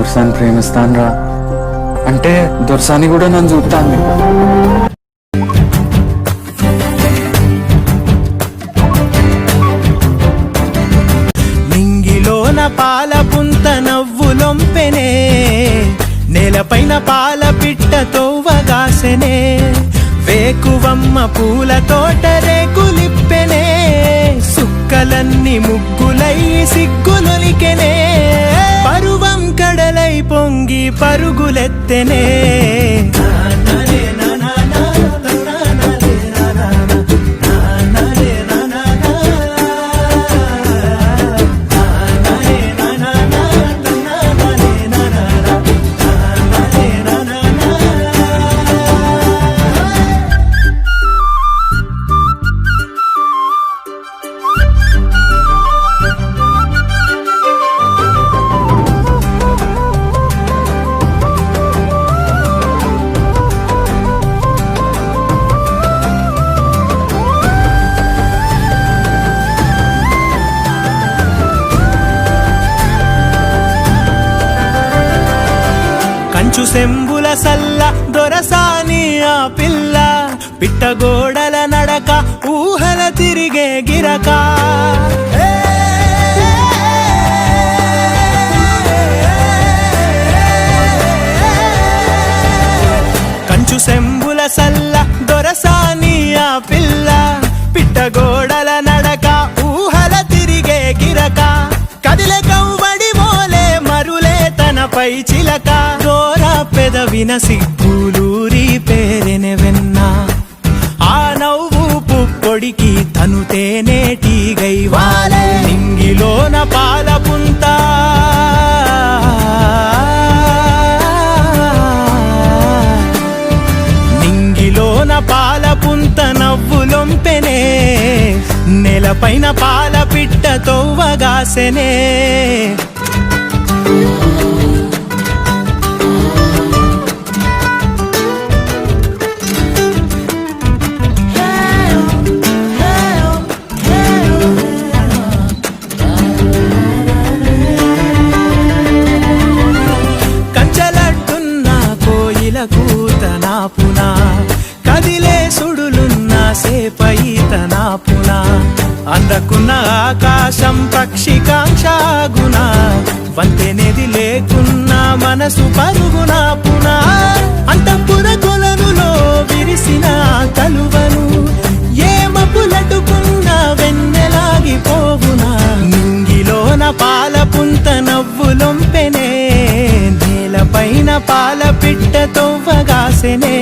దొరసాని ప్రేమిస్తానురా అంటే దొరసాని కూడా నన్ను చూస్తాంది. నింగిలోన పాల పుంత నవ్వులొంపెనే, నేలపైన పాల పిట్ట తోవగాసెనే, వేకువమ్మ పూల తోట రేకులిప్పెనే, సుక్కలన్నీ ముగ్గులై సిగ్గులొలికెనే, పరువం కడలై పొంగి పరుగులెత్తెనే. కంచు సెంబుల సల్ల దొరసాని ఆ పిల్ల, పిట్టగోడల నడక ఊహల తిరిగే గిరక, కంచు సెంబుల సల్ల దొరసాని ఆ పిల్ల, పిట్టగోడల నడక ఊహల తిరిగే గిరక, కదిలే కవ్వడి మోలే మరులే తనపై చిలక, దోరా పెదవిన సిగ్గులూరి పేరెనె వెన్న, ఆ నవ్వు పుప్పొడికి తను తేనేటిగై వాలే, నింగిలోన పాల పుంత నింగిలోన పాల పుంత నవ్వులొంపెనే, నేలపైన పాల పిట్ట తోవగాసెనే. కంచలట్టున్న కోయిల కూత నాపున, కదిలే సుడులున్న సేపయిత నాపున, అందకున్న ఆకాశం పక్షికాంక్షాగున, వంతెనెది లేకున్న మనసు పరుగునాపున, అంతఃపుర కొలనులో విరిసిన కలువను, ఏ మపులటుకున్న వెన్నెలాగిపోవునా, నింగిలోన పాల పుంత నవ్వులొంపెనే, నేలపైన పాల పిట్ట తోవగాసెనే.